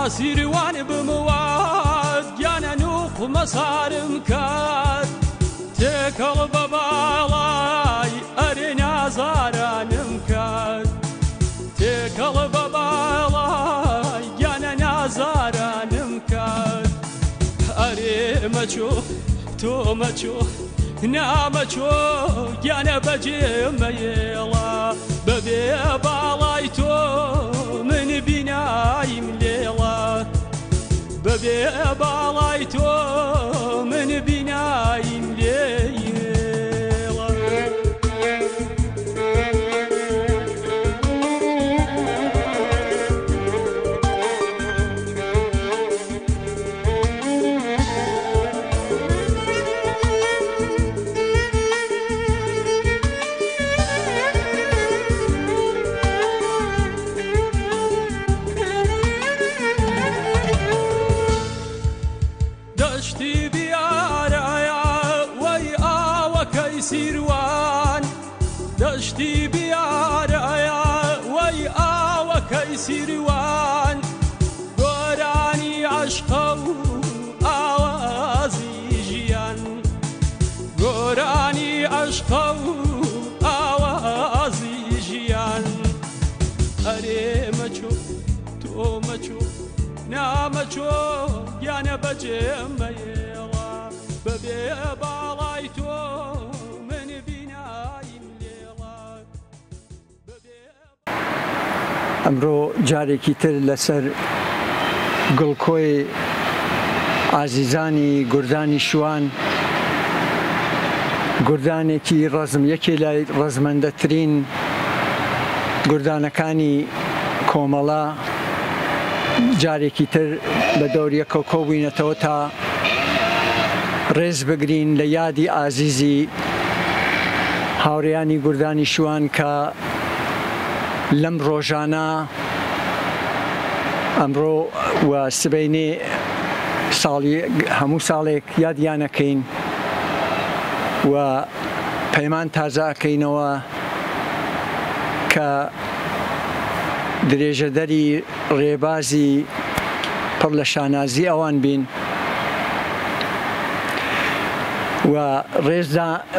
سیروان بمواد گیانە نوق مەسارم کات تێکەڵ بە باڵای ئەرێ نازارانم کات تێکەڵ بە باڵای گیانە نازارانم کات ئەرێ مەچۆ تۆ مەچۆ نامەچۆ گیانە بەجێمەیێڵە بەبێ باڵای تۆ من بینایم لێڵە بەبێ باڵای تۆ من بینایم لێڵە دەشتی بیارایە وەی ئاوەکەی سیروان دەشتی بیارایە وەی ئاوەکەی سیروان گۆرانی عەشقە و ئاوازی ژیان گۆرانی عەشقە و ئاوازی ژیان ئەرێ مەچۆ تۆ مەچۆ نامەچۆ گیانە بەجێمەیێڵە بەبێ باڵای تۆ من بینایم لێڵە ئەمڕۆ جارێکی تر لەسەر گڵکۆی ئازیزانی گوردانی شوان گوردانێکی ڕەزم یەکێ لای ڕەزمەندەترین گوردانەکانی کۆمەڵە جارێکی تر بە دەوریەکە کۆبووینەتەوە تا ڕێز بگرین لە یادی ئازیزی هاوڕێیانی گوردانی شوان کە لەم ڕۆژانە ئەمڕۆ و سبەینێ هەموو ساڵێک یادیانەکەین و پەیمان تازەکەینەوە کە درێژەدەری ڕێبازی پڕ لە شانازی ئەوان بین و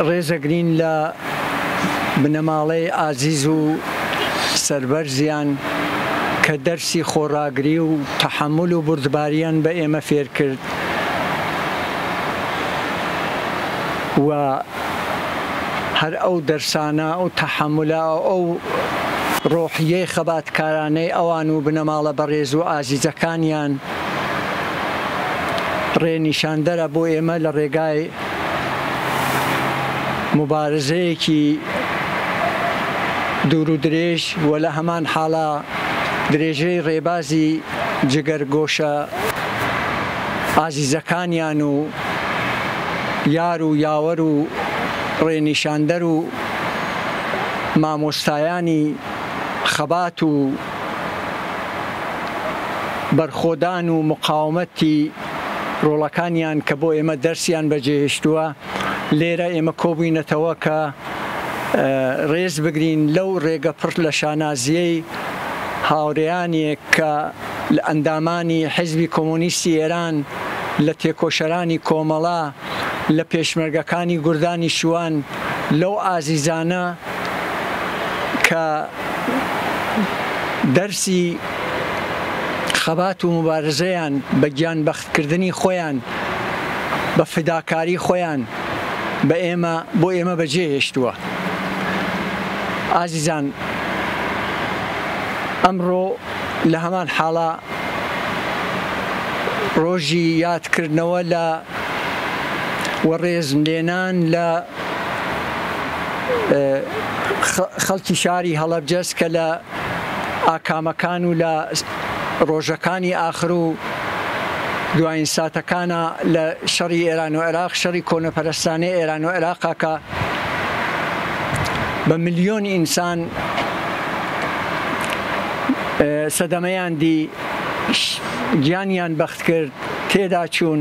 ڕێزەگرین لە بنەماڵەی ئازیز و سەربەرزیان کە دەرسی خۆڕاگری و تەحەمل و بردباریان بە ئێمە فێر کرد و هەر ئەو دەرسانە ئەو تەحەملە ئەو ڕۆحیەی خەباتکارانەی ئەوان و بنەماڵە بەڕێز و ئازیزەکانیان ڕێنیشاندەرە بۆ ئێمە لە ڕێگای مبارزەیەکی دوور و درێژ و لە هەمان حاڵە درێژەی ڕێبازی جگەرگۆشە ئازیزەکانیان و یار و یاوەر و ڕێنیشاندەر و مامۆستایانی خەبات و بەرخۆدان و مقاومەتی ڕۆڵەکانیان کە بۆ ئێمە دەرسیان بەجێهێشتووە لێرە ئێمە کۆبووینەتەوە کە ڕێز بگرین لەو ڕێگە پڕ لە شانازیەی هاوڕێیانێک کە لە ئەندامانی حیزبی کۆمۆنیستی ئێران لە تێکۆشەرانی کۆمەڵە لە پێشمەرگەکانی گوردانی شوان لەو ئازیزانە کە دەرسی خەبات و مبارزەیان بە گیانبەختکردنی خۆیان بە فداکاری خۆیان بۆ ئێمە بەجێهێشتووە. ئازیزان، ئەمڕۆ لە هەمان حاڵە ڕۆژی یادکردنەوە لە وەڕێزلێنان لە خەڵکی شاری هەڵەبجەس کە لە ئاکامەکان و لە ڕۆژەکانی ئاخر و دوایین ساتەکانە لە شەڕی ئێران و عێراق، شەڕی کۆنەپەرستانەی ئێران و عێراقا کە بە ملیۆن ئینسان سەدەمەیان دی گیانیان بەخت کرد، تێدا چوون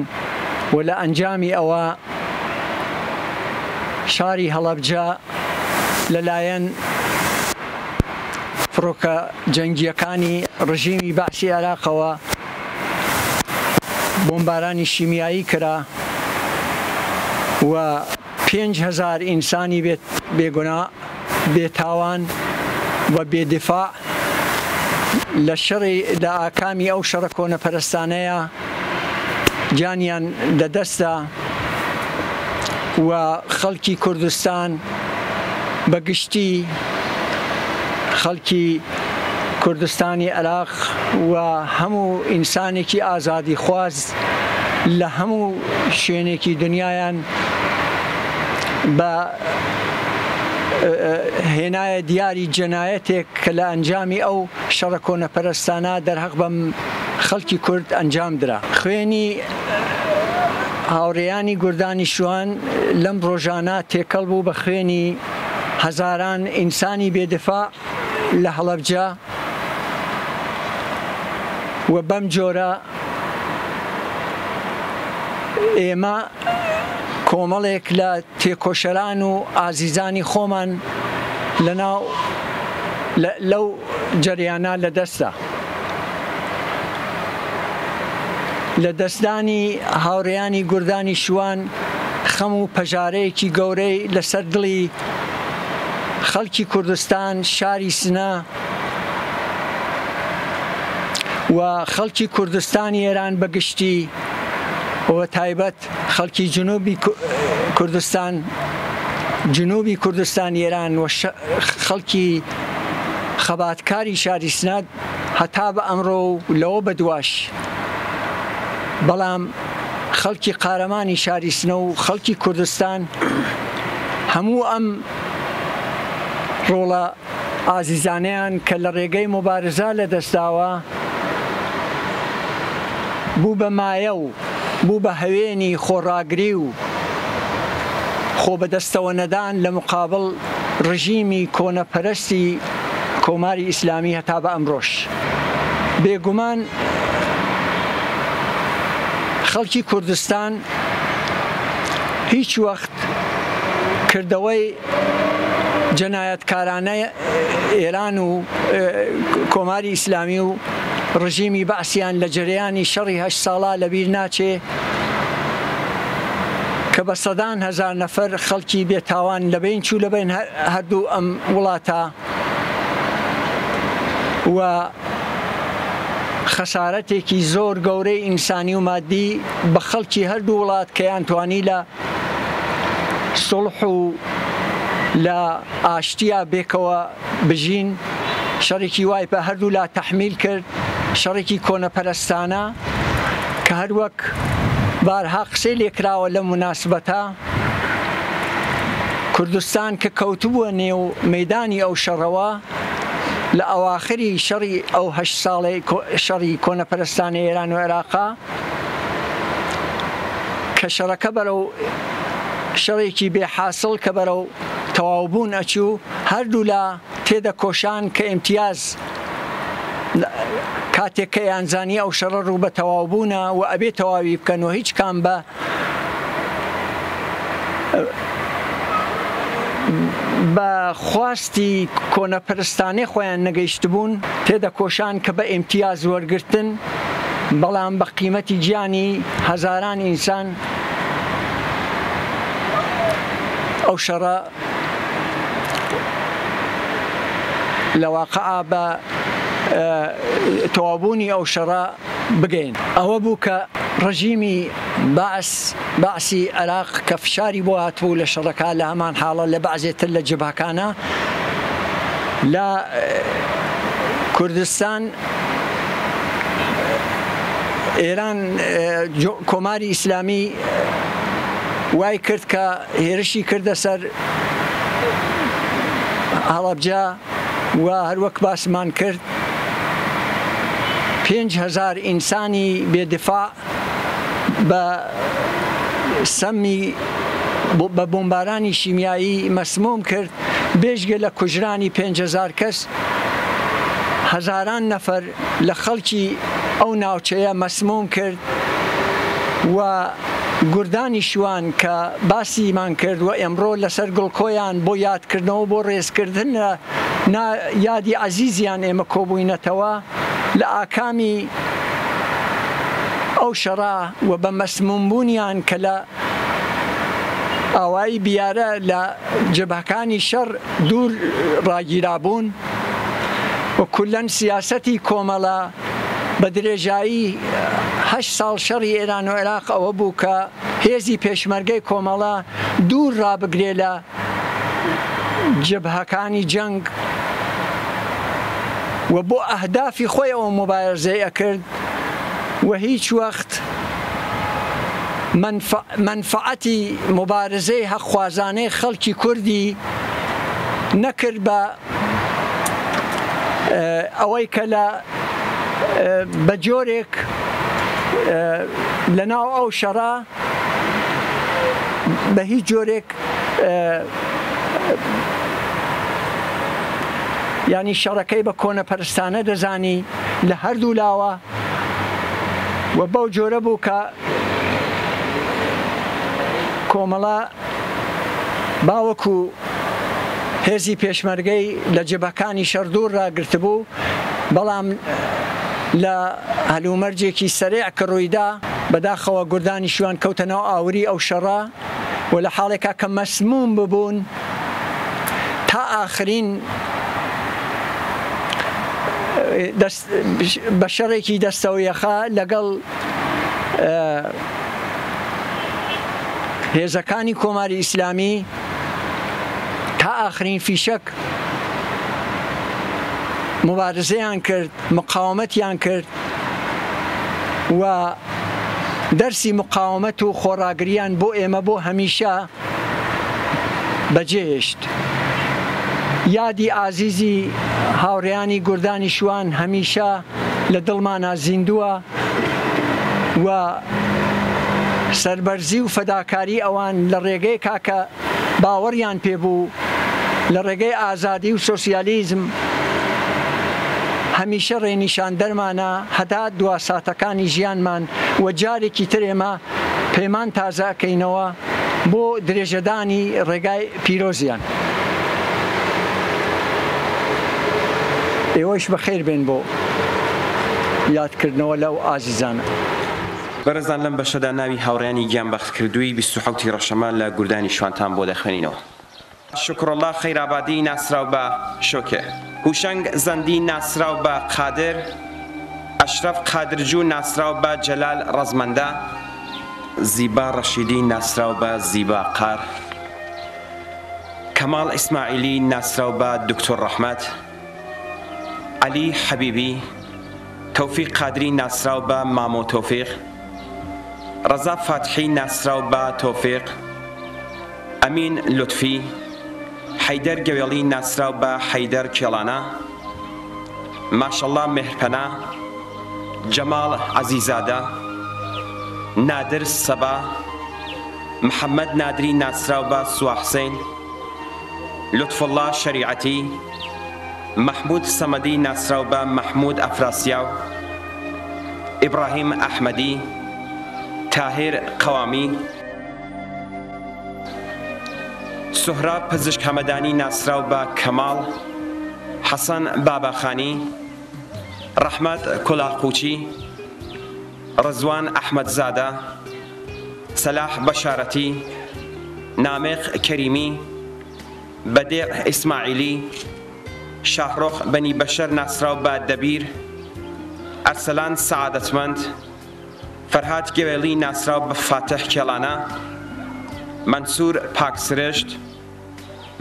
و لە ئەنجامی ئەوە شاری هەڵەبجە لەلایەن فڕۆکە جەنگیەکانی ڕژیمی بەعسی عێراقەوە بۆمبارانی شیمیایی کرا و 5,000 ئینسانی بێگونا بێتاوان و بێدفاع لە ئاکامی ئەو شەڕە کۆنەپەرستانەیە جانیان لەدەستدا و خەڵکی کوردستان بەگشتی خەڵکی کوردستانی عێراق و هەموو ئینسانێکی ئازادی خواز لە هەموو شوێنێکی دنیایان بە هێنایە دیاری جەنایەتێک کە لە ئەنجامی ئەو شەڕە کۆنەپەرستانە دەرهەق بەم خەڵکی کورد ئەنجام درا. خوێنی هاوڕێیانی گوردانی شوان لەم ڕۆژانە تێکەڵ بوو بە خوێنی هەزاران ئینسانی بێدفاع لە هەڵەبجە و بەم جۆرە ئێمە کۆمەڵێک لە تێکۆشەران و ئازیزانی خۆمان لەو جەریانە لەدەستە. لە دەستدانی هاوڕێیانی گوردانی شوان خەم و پەژارەیەکی گەورەی لەسەر دڵی خەڵکی کوردستان، شاری سنە و خەڵکی کوردستانی ئێران بەگشتی و تایبەت خەڵکی جنوبی کوردستان ئێران و خەڵکی خەباتکاری شاری سنە هەتا بە ئەمڕۆ و لەوە بەدواش، بەڵام خەڵکی قارەمانی شاری سنە و خەڵکی کوردستان هەموو ئەم ڕۆڵە ئازیزانیان کە لە ڕێگەی مبارزە لەدەستداوە بوو بە مایە و بوو بە هەوێنی خۆڕاگری و خۆ بەدەستەوە نەدان لە مقابڵ ڕژیمی کۆنەپەرستی کۆماری ئیسلامی هەتا بە ئەمڕۆش. بێگومان خەڵکی کوردستان هیچ وەخت کردەوەی جەنایەتکارانە ئێران و کۆماری ئیسلامی و ڕژیمی بەعسیان لە جەریانی شەڕی 8 ساڵە لەبیر ناچێ کە بە سەدان هەزار نەفەر خەڵکی بێتاوان لەبین چوو لەبین هەردوو ئەم وڵاتە و خەسارەتێکی زۆر گەورەی ئینسانی و مادی بە خەڵکی هەردوو وڵات کە یانتوانی لە سڵح و لە ئاشتیا بێکەوە بژین شەڕێکی وای بە هەردوو لا تەحمیل کرد، شەڕێکی کۆنەپەرستانە کە هەروەک بارها قسەی لێکراوە لە مناسبەتە کوردستان کە کەوتبووە نێو مەیدانی ئەو شەڕەوە لە ئەواخری شەڕی ئەو 8 ساڵی شەڕی کۆنەپەرستانی ئێران و عێراقا کە شەڕەکە بەرەو شەڕێکی بێحاصل کە بەرەو تەواوبوون ئەچوو هەردوو لە تێدە کۆشان کە ئیمتیاز کاتێک کە یانزانی ئەو شەڕە ڕوو بە تەواوبوونە و ئەبێ تەواوی بکەن و هیچ کام بە خواستی کۆنەپەرستانەی خۆیان نەگەیشت بوون تێدە کۆشان کە بە ئیمتیاز وەرگرتن، بەڵام بە قیمەتی گیانی هەزاران ئینسان ئەو شەڕە لە واقعا بە تەواوبوونی ئەو شەڕە بگەین. ئەوە بوو کە ڕژیمی بەعسی عێراق کە فشاری بۆ هاتبوو لە شەڕەکە لە هەمان حاڵە لە بەعزێتر لە جبهەکانە لە کوردستان ئێران کۆماری ئیسلامی وای کرد کە هێرشی کردە سەر هەڵەبجە و هەروەک باسمان کرد 5,000 ئینسانی بێدفاع بە سەمی بە بۆمبارانی شیمیایی مەسموم کرد، بێژگە لە کوژرانی 5,000 کەس هەزاران نەفەر لە خەڵکی ئەو ناوچەیە مەسموم کرد و گوردانی شوان کە باسیمان کرد و ئەمڕۆ لەسەر گڵکۆیان بۆ یادکردنەوە بۆ ڕێزکردن یادی عەزیزیان ئێمە کۆبووینەتەوە لە ئاکامی ئەو شەڕا و بە مەسمومبوونیان کە لە ئاوایی بیارە لە جبهەکانی شەڕ دوور ڕاگیرابوون و کولەن سیاسەتی کۆمەڵە بە درێژایی 8 ساڵ شەڕی ئێران و عێراق ئەوە بوو کە هێزی پێشمەرگەی کۆمەڵە دوور ڕابگرێ لە جبهەکانی جەنگ و بۆ ئەهدافی خۆی ئەوە مبارزەی ئەکرد و هیچ وەخت منفعەتی مبارزەی هەخوازانەی خەڵکی کوردی نەکرد بە ئەوەی کە بە جۆرێک لەناو ئەو شەڕا بە هیچ جۆرێک ینی شەڕەکەی بە کۆنەپەرستانە دەزانی لە هەردوو لاوە و بەو جۆرە بوو کە کۆمەڵە باوەکو هێزی پێشمەرگەی لە جبهەکانی شەڕ دوور ڕاگرتبوو بەڵام لە هەلومەرجێکی سەریع کە ڕوویدا بەداخەوە گوردانی شوان کەوتەنەوە ئاوری ئەو شەڕە و لە حاڵێکا کە مەسموم ببوون تا ئاخرین بە شەڕێکی دەستەویەخە لەگەڵ هێزەکانی کۆماری ئیسلامی تا ئاخرین فیشەک مبارزەیان کرد، مقاومەتیان کرد و دەرسی مقاومەت و خۆڕاگریان بۆ ئێمە بۆ هەمیشە بەجێهێشت. یادی ئازیزی هاوڕێیانی گوردانی شوان هەمیشە لە دڵمانە زیندووە و سەربەرزی و فەداکاری ئەوان لە ڕێگەی کاکە باوەڕیان پێبوو لە ڕێگەی ئازادی و سۆسیالیزم هەمیشە ڕێنیشان دەرمانە هەتا دواساتەکانی ژیانمان و جارێکی تر ئێمە پەیمان تازەکەینەوە بۆ درێژەدانی ڕێگای پیرۆزیان. ئێوەش بەخێر بێن بۆ یادکردنەوە لەو ئازیزانە. بەرەزان لەم بەشەدا ناوی هاوڕێیانی گیانبەخت کردووی 27 ڕەشەمە لە گوردانی شوانتان بۆ دەخوێنینەوە. شکرڵڵا خەیرابادی ناسراو بە شۆکێ، هوشەنگ زەندی ناسراو بە قادر، ئەشرەف قادرجوو ناسراو بە جەلال ڕەزمەندە، زیبا ڕەشیدی ناسراو بە زیبا قار، کەماڵ ئیسماعیلی ناسراو بە دکتۆر ڕەحمەت، عەلی حەبیبی، تەوفیق قادری ناسراو بە مامۆ تۆفیق، ڕەزا فاتحی ناسراو بە تۆفیق، ئەمین لوتفی، حەیدەر گەوێڵی ناسراو بە حەیدەر کێڵانە، ماشەڵڵا مێهرپەنا، جەماڵ عەزیزادە، نادر سەبا، محەممەد نادری ناسراو بە سووا حوسێن، لوتفوڵڵا شەریعەتی، محمود سەمەدی ناسراو بە محمود ئەفراسیاو، ئیبراهیم ئەحمەدی، تاهیر قەوامی، سوهراب پزیشک هەمەدانی ناسراو بە کەماڵ، حەسەن باباخانی، ڕەحمەت کولاقوچی، ڕزوان ئەحمەدزادە، سەلاح بەشارەتی، نامێق کەریمی، بەدێع ئیسماعیلی، شاهڕۆخ بەنی بەشەر ناسراو بە دەبیر، ئەرسەلان سەعادەتمەند، فەرهاد گەوێڵی ناسراو بە فاتح کێڵانە، منسوور پاکسرشت،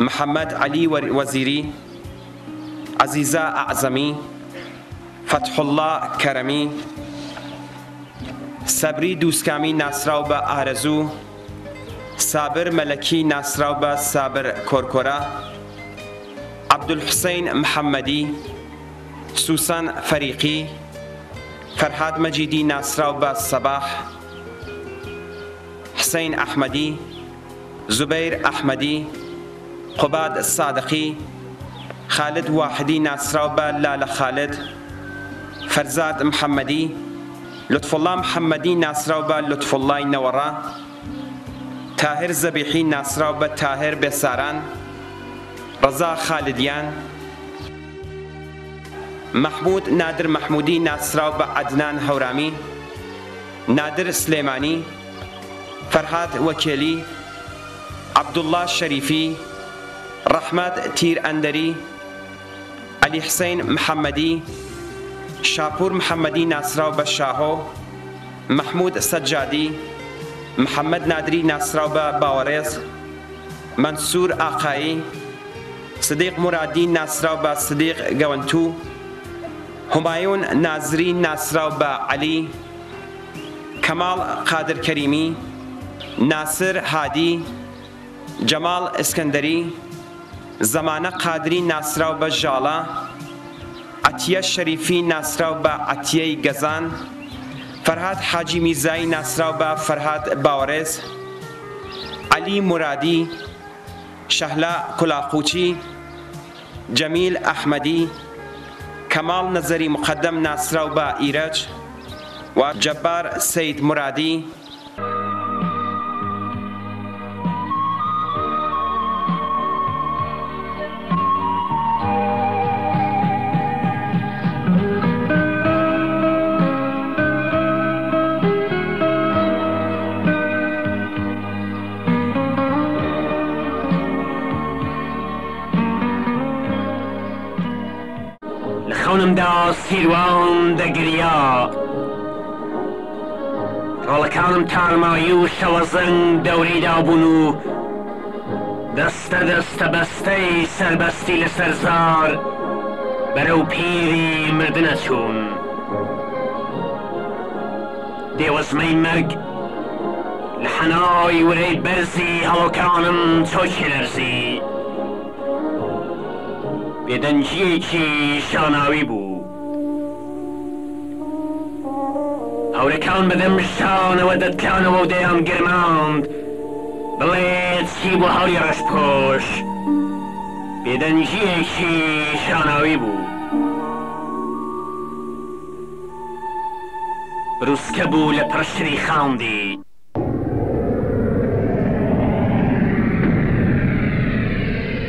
محەممەد عەلی وەزیری، عەزیزە ئەعزەمی، فەتحوڵڵا کەرەمی، سەبری دووسکامی ناسراو بە ئارەزوو، سابر مەلەکی ناسراو بە سابر کۆرکۆرە، عەبدولحوسەین محەممەدی، سوسان فەریقی، فەرهاد مەجیدی ناسراو بە سەباح، حسین ئەحمەدی، زوبەیر ئەحمەدی، قوباد سادقی، خالد واحدی ناسراو بە لالە خالد، فەرزاد محەممەدی، لطفوڵڵا محەممەدی ناسراو بە لطفوڵڵای نەوەڕا، تاهر زەبیحی ناسراو بە تاهر بێساران، ڕەزا خالدیان، محمود نادر محمودی ناسراو بە عەدنان هەورامی، نادر سليماني، فرهاد وكيلي، عبد الله الشريفي، رحمت تير أندري، علي حسين محمدي، شاپور محمدي ناصراو بشاهو، محمود سجادي، محمد نادري ناصراو باوريز، منصور آقایی، صدیق مرادی ناصراو با صدیق گونتو، همایون نازری ناصراو با علی، کمال قادر کریمی، ناصر هادی، جمال اسکندری، زمانه قادری ناصراو با جالا، عطیه شریفی ناصراو با عطیه گزان، فرهاد حاجی میرزایی ناصراو با فرهاد باورز، علی مرادی، شهلا کلاقوچی، جمیل احمدی، کمال نظری مقدم ناصراو با ایرج و جبار سید مرادی. خونم دا سیروان دگریا ڕۆڵەکانم تارمایی و شەوەزەنگ دەورەی دابوون و دەستە دەستە بەستەی سەربەستی لەسەر زار بەرەو پیری مردنە چوون. دێوەزمەی مەرگ لە حەنای ورەی بەرزی هەڵۆکانم چۆکی لەرزی. بێدەنجیەکی شاناوی بوو. هەورەکان بەدەم شانەوە دەتکانەوە و دەیان گرماند بڵێت چی بۆ هەوری ڕەشپۆش. بێدەنجیەکی شاناوی بوو. بروسکە بوو لە پڕشری خاوندی.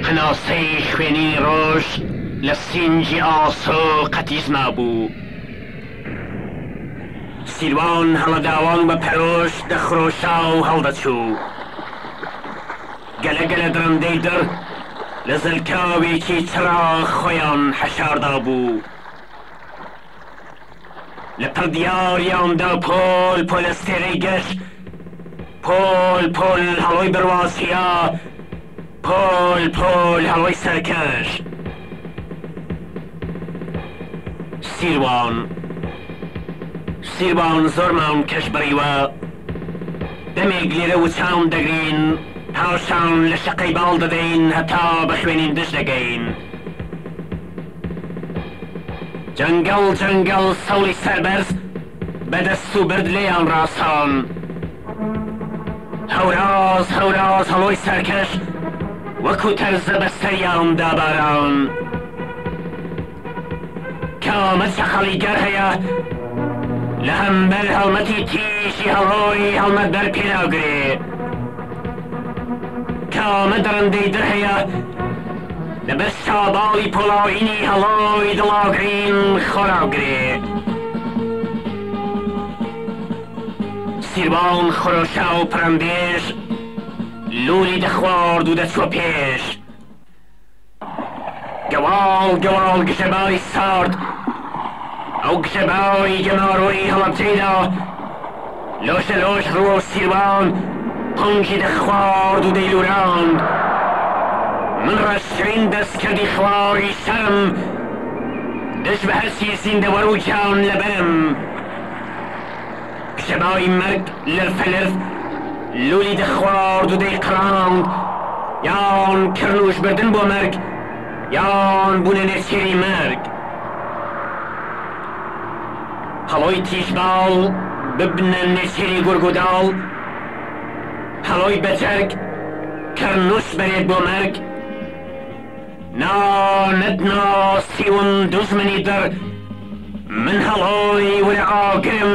قناسەی خوێنی ڕۆژ لە سینجی ئاسۆ قەتیزما بوو. سیروان هەڵەداوان بە پەرۆش دەخرۆشا و هەڵدەچوو. گەلە گەلە درەندەی در لە زەلکاوێکی چراغ خۆیان حەشاردا بوو. لە پڕدیاریاندا پۆل پۆلەستێرەی گەشت، پۆل پۆل هەڵۆی بڕواسیە، پۆل پۆل هەڵۆی سەرکەش. سیروان زۆرمان کەش بڕیوە. دەمێک لێرە وچاون دەگرین، پاشان لە شەقەی باڵ دەدەین هەتا بە خوێنین دش دەگەین. جەنگەڵ جەنگەڵ سەوڵی سەربەرز بەدەست و برد لێیان ڕاسان. هەوراز هەوراز هەڵۆی سەرکەش وەکو تەرزە بەستەریان داباران. کامە چەخەڵی گەر هەیە لە هەمبەر هەڵمەتی تیژی هەڵۆی هەڵمەت بەر پێناگرێ. کامە دەڕەندەی در هەیە لەبەر چاباڵی پۆڵاوینی هەڵۆی دڵاگرین خۆراوگرێ. سیروان خۆرۆشا و پڕەمبێژ لولی دەخوارد و دەچوە پێش. گەواڵ گەواڵ گژەبای سارد ئەو گژەبای گەماڕۆی هەڵەبجەیدا لۆشە لۆش ڕوە و سیروان پەنگی دەخوارد و دەیلوراند. من ڕەشترین دەستکردی خواری شەرم دەست بە هەرچی زیندەوەر و جان لەبەرم. گژەبای مەرگ لرفەلرف لولی دەخوارد و دەیقڕاند. یان کڕنوش بردن بۆ مەرگ یان بوونە نێچێری مەرگ. هەڵۆی تیژباڵ ببنە نێچێری گورگوداڵ. هەڵۆی بەجەرگ کڕنوش بەرێت بۆ مەرگ. نەتناسیون دوژمنی در من هەڵۆی ورە ئاگرم.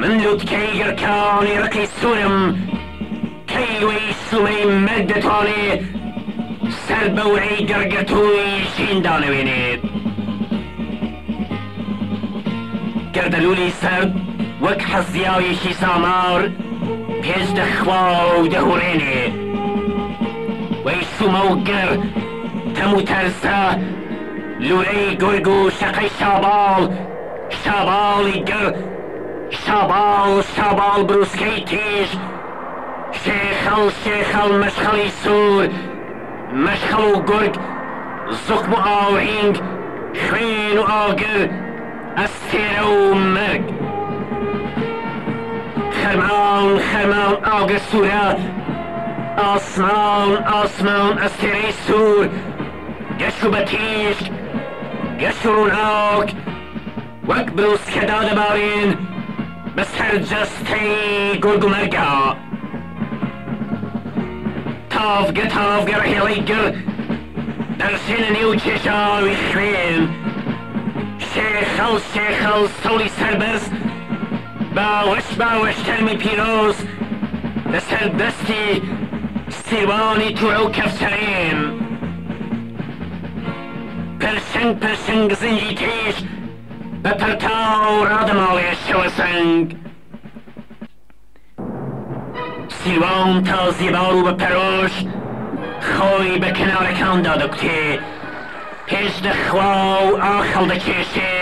من لوتکەی گەرکانی ڕقی سوورم کەی وەی سومەی مەرگ دەتوانێ سەر بەورەی گەرگەتووی شین دانەوێنێت. گەردەلولی سەرد وەک حەزیاویەکی سامار پێش دەخوا و دەهوڕێنێ وەی سومە و گەر تەم و تەرسە لورەی گورگ و شەقەی شاباڵ شاباڵی گەر شاباڵ بروسکەی تیژ شێخەڵ مەشخەڵی سوور مەشخەڵ و گورگ زوخم و ئاوهینگ خوێن و ئاگر ئەستێرە و مەرگ خەرمان ئاگر سوورە ئاسمان ئەستێرەی سوور گەشت و بەتیشک گەشت و ڕووناک وەک بروسکەدا دەبارێن بەسەر جەستەی گورگ و مەرگا تاڤگە ڕهێڵەی گر دەرسێنە نێو کێشاوی خوێن شێخەڵ سەوڵی سەربەرز باوەش تەرمی پیرۆز لەسەر دەستی سیروانی توورە و کەفچەرێن پەرشەنگ زنجی تێش بە پەرتاو ڕادەماڵێ شەوە سەنگ سیروان تا زیبار و بە پەرۆش خۆی بە کەنارەکاندا دەکوتێ پێش دەخوا و ئاخەڵ دەکێشێ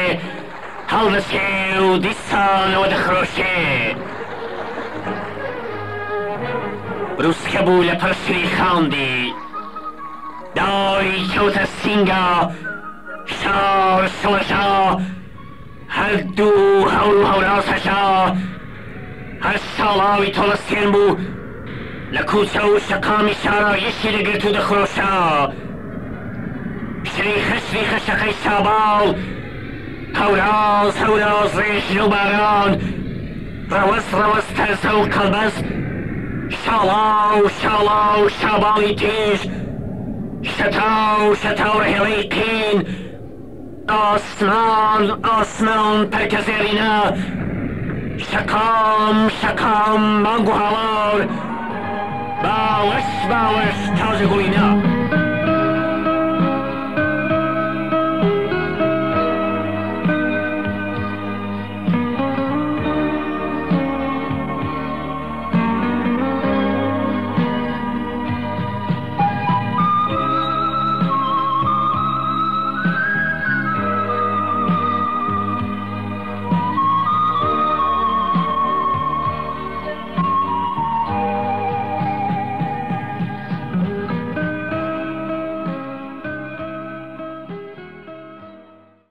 هەڵدەچێ و دیسانەوە دەخرۆشێ بروسکە بوو لە پەرشری خاندی دای کەوتە سینگا شار شەوەشا هەردوو هەوڵ و هەوراسەشا هەر شاڵاوی تۆڵەستێن بوو لە کوچە و شەقامی شارایشی دەگرت و دەخرۆشا شریخە شەقەی شاباڵ هەوراز ڕێژن و باران ڕەوەز تەرسە و کەڵبەس شاڵاو شاباڵی تیژ شەتاو ڕهێڵەی قین ئاسمان پەرکەزێرینە شەقام مانگ و هاوار باوەش تاژە گوڵینە